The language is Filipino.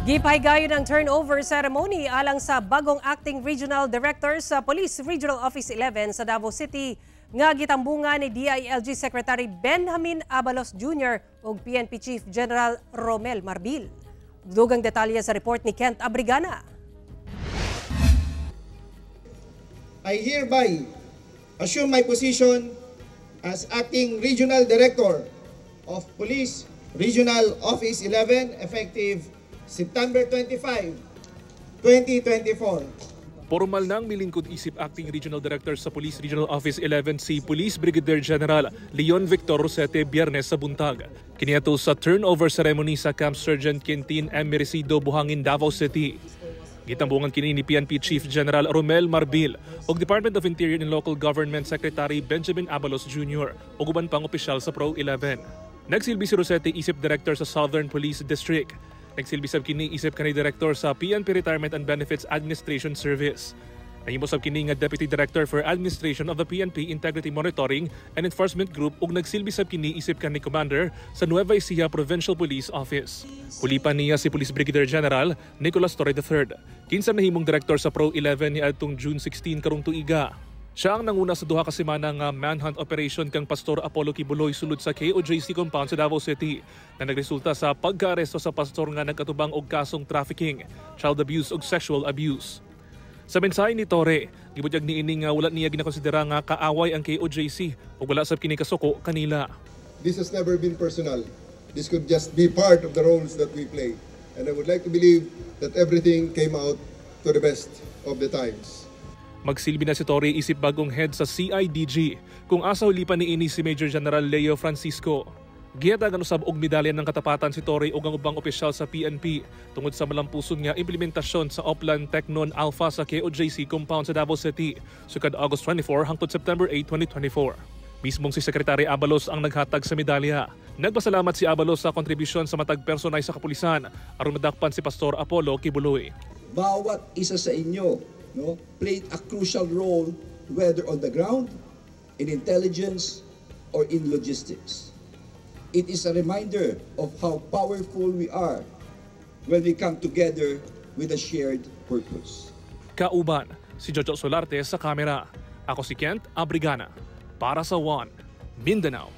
Gipahigayon ng turnover ceremony alang sa bagong acting regional director sa Police Regional Office 11 sa Davao City nga gitambungan ni DILG Secretary Benjamin Abalos Jr. ug PNP Chief General Romel Marbil. Dugang detalye sa report ni Kent Abrigana. I hereby assume my position as acting regional director of Police Regional Office 11 effective September 25, 2024. Formal nang milingkod isip acting regional director sa Police Regional Office 11 si Police Brigadier General Leon Victor Rosete Biyernes sa buntag. Kiniadto sa turnover ceremony sa Camp Sergeant Quintin M. Merecido, Buhangin, Davao City. Gitambungan kini ni PNP Chief General Romel Marbil ug Department of Interior and Local Government Secretary Benjamin Abalos Jr. ug uban pang opisyal sa Pro 11. Nagsilbi si Rosete isip director sa Southern Police District. Nagsilbi sab kini isip kanhi director sa PNP Retirement and Benefits Administration Service. Nahimo sab kini nga Deputy Director for Administration of the PNP Integrity Monitoring and Enforcement Group ug nagsilbi sab kini isip kanhi Commander sa Nueva Ecija Provincial Police Office. Hulipan niya si Police Brigadier General Nicolas Torre III. Kinsa nahimong director sa Pro 11 niadtong June 16 karong tuiga. Siya ang nanguna sa duha ka semana nga manhunt operation kang Pastor Apollo Kibuloy sulod sa KOJC compound sa Davao City na nagresulta sa pagkaaresto sa pastor nga nagkatubang og kasong trafficking, child abuse ug sexual abuse. Sa mensahe ni Torre, gibutyag niini nga wala niya ginakonsidera nga kaaway ang KOJC ug wala sab kini kasuko kanila. This has never been personal. This could just be part of the roles that we play. And I would like to believe that everything came out to the best of the times. Magsilbi na si Torre isip bagong head sa CIDG kung asa hulipan niini si Major General Leo Francisco. Giyatagan usab og medalya ng katapatan si Torre ug ang ubang opisyal sa PNP tungod sa malampuson nga implementasyon sa Oplan Technon Alpha sa KOJC compound sa Davao City sukad August 24 hangtod September 8, 2024. Mismong si Secretary Abalos ang naghatag sa medalya. Nagpasalamat si Abalos sa kontribusyon sa matag personay sa kapulisan aron madakpan si Pastor Apollo Kibuloy. Bawat isa sa inyo played a crucial role whether on the ground, in intelligence, or in logistics. It is a reminder of how powerful we are when we come together with a shared purpose. Kauban, si Jojo Solarte sa kamera. Ako si Kent Abrigana para sa One Mindanao.